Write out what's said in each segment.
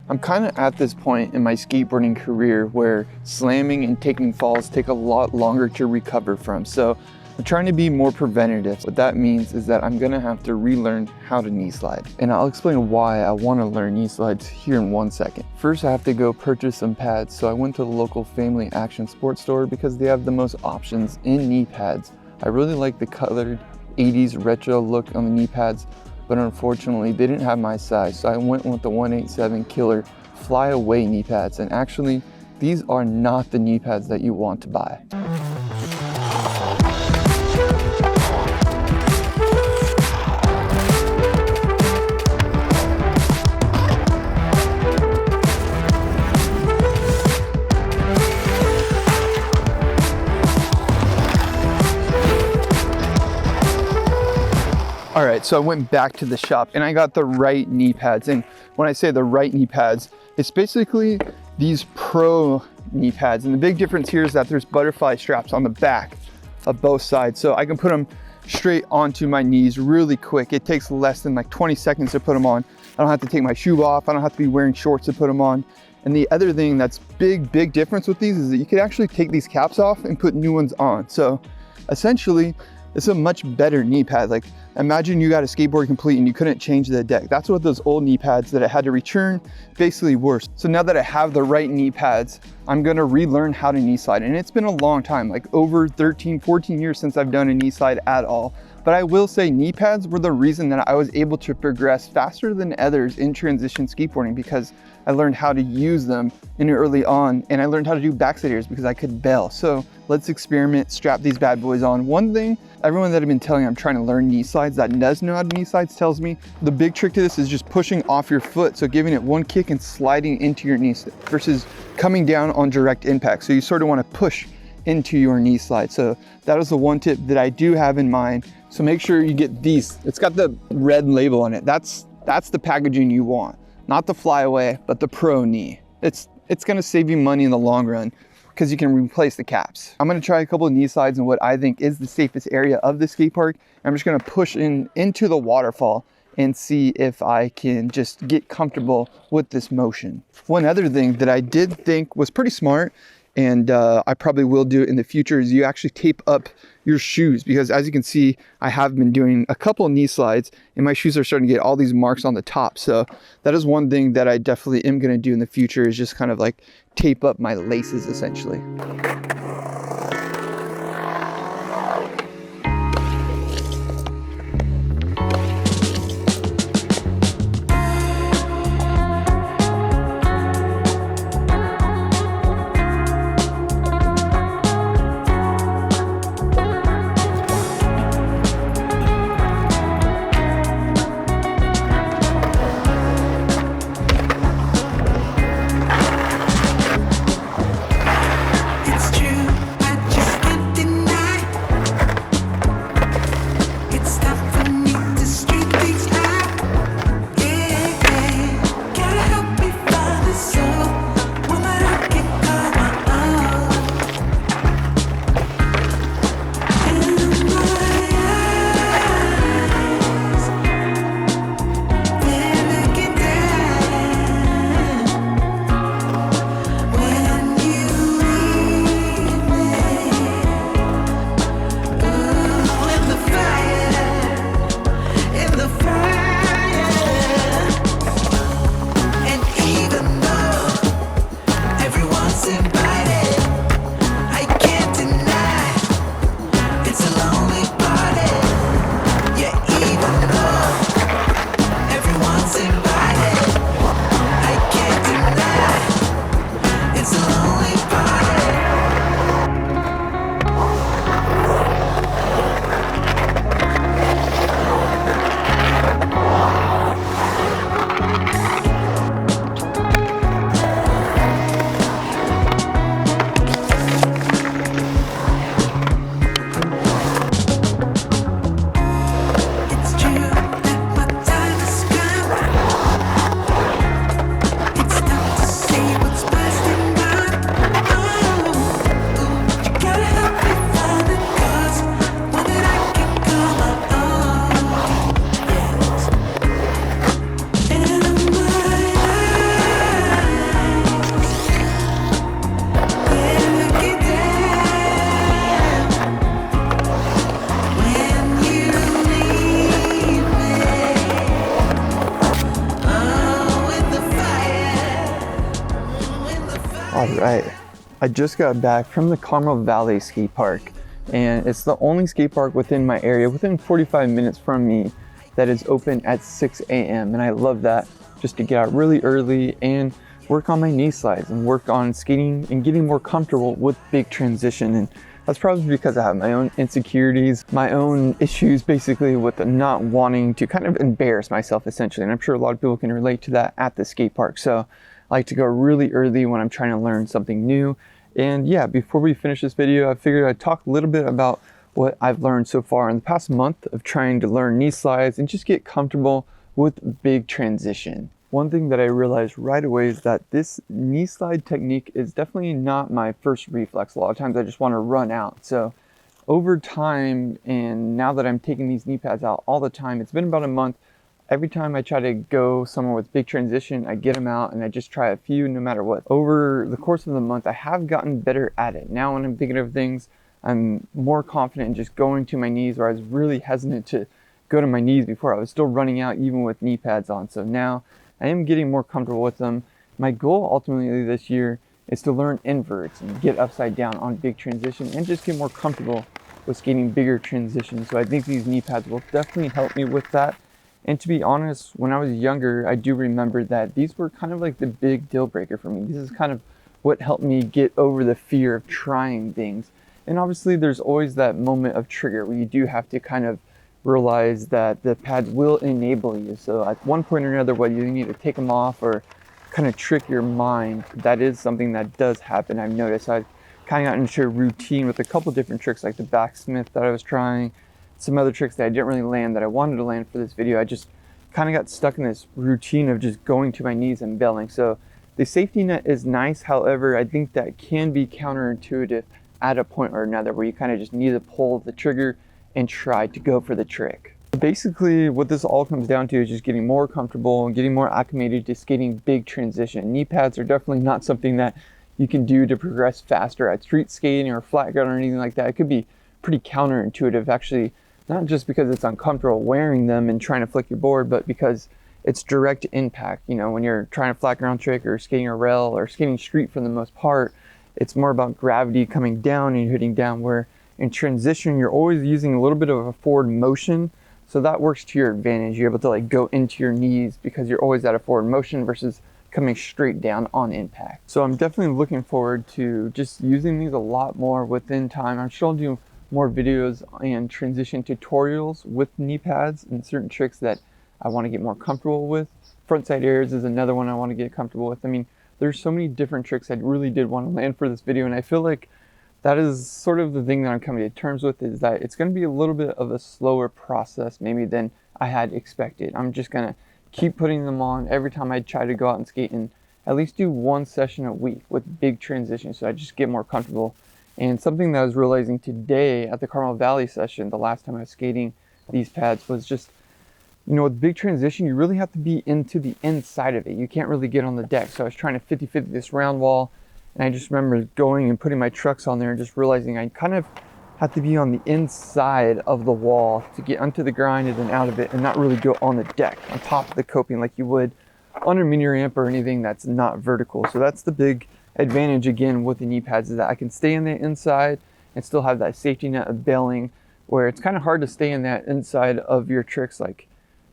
I'm kind of at this point in my skateboarding career where slamming and taking falls take a lot longer to recover from. So I'm trying to be more preventative. What that means is that I'm gonna have to relearn how to knee slide. And I'll explain why I wanna learn knee slides here in 1 second. First, I have to go purchase some pads. So I went to the local Family Action Sports store because they have the most options in knee pads. I really like the colored 80s retro look on the knee pads, but unfortunately they didn't have my size. So I went with the 187 Killer flyaway knee pads. And actually, these are not the knee pads that you want to buy. All right, so I went back to the shop and I got the right knee pads. And when I say the right knee pads, it's basically these pro knee pads. And the big difference here is that there's butterfly straps on the back of both sides. So I can put them straight onto my knees really quick. It takes less than like 20 seconds to put them on. I don't have to take my shoe off. I don't have to be wearing shorts to put them on. And the other thing that's big difference with these is that you can actually take these caps off and put new ones on. So essentially, it's a much better knee pad. Like imagine you got a skateboard complete and you couldn't change the deck. That's what those old knee pads that I had to return basically were. So now that I have the right knee pads, I'm gonna relearn how to knee slide. And it's been a long time, like over 13, 14 years since I've done a knee slide at all. But I will say knee pads were the reason that I was able to progress faster than others in transition skateboarding, because I learned how to use them early on, and I learned how to do backside airs because I could bail. So let's experiment, strap these bad boys on. One thing, everyone that I've been telling I'm trying to learn knee slides that does know how to knee slides tells me the big trick to this is just pushing off your foot. So giving it one kick and sliding into your knee versus coming down on direct impact. So you sort of want to push into your knee slide. So that is the one tip that I do have in mind. So make sure you get these. It's got the red label on it. That's the packaging you want. Not the flyaway, but the pro knee. It's gonna save you money in the long run because you can replace the caps. I'm gonna try a couple of knee slides in what I think is the safest area of the skate park. I'm just gonna push into the waterfall and see if I can just get comfortable with this motion. One other thing that I did think was pretty smart, and I probably will do it in the future, is you actually tape up your shoes, because as you can see, I have been doing a couple of knee slides and my shoes are starting to get all these marks on the top. So that is one thing that I definitely am going to do in the future, is just kind of like tape up my laces essentially. It's true. All right, I just got back from the Carmel Valley skate park, and it's the only skate park within my area, within 45 minutes from me, that is open at 6 a.m. And I love that, just to get out really early and work on my knee slides and work on skating and getting more comfortable with big transition. And that's probably because I have my own insecurities, my own issues basically with not wanting to kind of embarrass myself essentially. And I'm sure a lot of people can relate to that at the skate park. So I like to go really early when I'm trying to learn something new. And yeah, before we finish this video, I figured I'd talk a little bit about what I've learned so far in the past month of trying to learn knee slides and just get comfortable with big transition. One thing that I realized right away is that this knee slide technique is definitely not my first reflex. A lot of times I just want to run out. So over time, and now that I'm taking these knee pads out all the time, it's been about a month. Every time I try to go somewhere with big transition, I get them out and I just try a few no matter what. Over the course of the month, I have gotten better at it. Now when I'm thinking of things, I'm more confident in just going to my knees, where I was really hesitant to go to my knees before. I was still running out even with knee pads on. So now I am getting more comfortable with them. My goal ultimately this year is to learn inverts and get upside down on big transition and just get more comfortable with skating bigger transitions. So I think these knee pads will definitely help me with that. And to be honest, when I was younger, I do remember that these were kind of like the big deal breaker for me. This is kind of what helped me get over the fear of trying things. And obviously there's always that moment of trigger where you do have to kind of realize that the pads will enable you. So at one point or another, whether you need to take them off or kind of trick your mind, that is something that does happen. I've noticed I've kind of gotten into a routine with a couple different tricks, like the backsmith that I was trying, some other tricks that I didn't really land that I wanted to land for this video. I just kind of got stuck in this routine of just going to my knees and bailing. So the safety net is nice. However, I think that can be counterintuitive at a point or another, where you kind of just need to pull the trigger and try to go for the trick. Basically, what this all comes down to is just getting more comfortable and getting more acclimated to skating big transition. Knee pads are definitely not something that you can do to progress faster at street skating or flat ground or anything like that. It could be pretty counterintuitive, actually, not just because it's uncomfortable wearing them and trying to flick your board, but because it's direct impact. You know, when you're trying a flat ground trick or skating a rail or skating street for the most part, it's more about gravity coming down and hitting down, where in transition, you're always using a little bit of a forward motion. So that works to your advantage. You're able to like go into your knees because you're always at a forward motion versus coming straight down on impact. So I'm definitely looking forward to just using these a lot more within time. I'm sure I'll do more videos and transition tutorials with knee pads and certain tricks that I want to get more comfortable with. Frontside airs is another one I want to get comfortable with. I mean, there's so many different tricks I really did want to land for this video, and I feel like that is sort of the thing that I'm coming to terms with, is that it's going to be a little bit of a slower process maybe than I had expected. I'm just going to keep putting them on every time I try to go out and skate, and at least do one session a week with big transitions, so I just get more comfortable. And something that I was realizing today at the Carmel Valley session, the last time I was skating these pads, was just, you know, with big transition, you really have to be into the inside of it. You can't really get on the deck. So I was trying to 50-50 this round wall, and I just remember going and putting my trucks on there and just realizing I kind of have to be on the inside of the wall to get onto the grind and then out of it, and not really go on the deck, on top of the coping like you would on a mini ramp or anything that's not vertical. So that's the big advantage again with the knee pads, is that I can stay in the inside and still have that safety net of bailing, where it's kind of hard to stay in that inside of your tricks like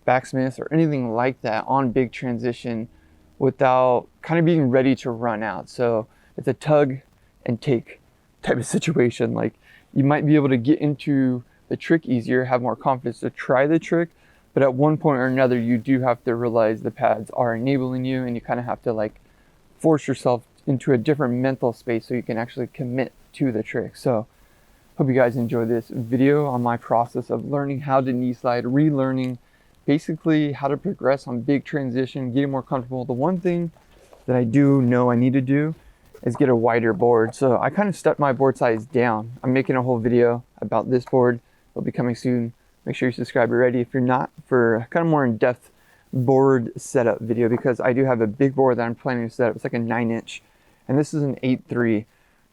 backsmiths or anything like that on big transition without kind of being ready to run out. So it's a tug and take type of situation. Like, you might be able to get into the trick easier, have more confidence to try the trick, but at one point or another you do have to realize the pads are enabling you, and you kind of have to like force yourself into a different mental space so you can actually commit to the trick. So hope you guys enjoy this video on my process of learning how to knee slide, relearning basically how to progress on big transition, getting more comfortable. The one thing that I do know I need to do is get a wider board. So I kind of stepped my board size down. I'm making a whole video about this board. It'll be coming soon. Make sure you subscribe already if you're not, for kind of more in-depth board setup video, because I do have a big board that I'm planning to set up. It's like a 9-inch, and this is an 8.3.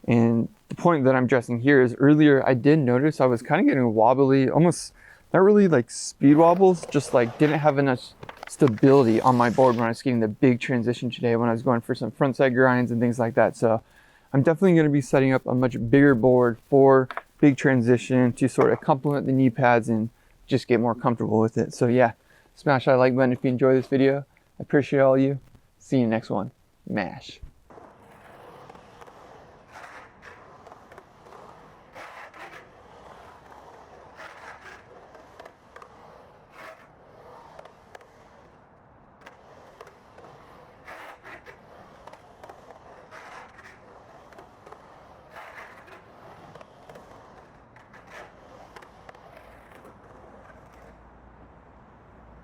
And the point that I'm addressing here is, earlier I did notice I was kind of getting wobbly, almost not really like speed wobbles, just like didn't have enough stability on my board when I was skating the big transition today, when I was going for some frontside grinds and things like that. So I'm definitely going to be setting up a much bigger board for big transition to sort of complement the knee pads and just get more comfortable with it. So yeah, smash that like button if you enjoy this video. I appreciate all of you. See you next one. Mash.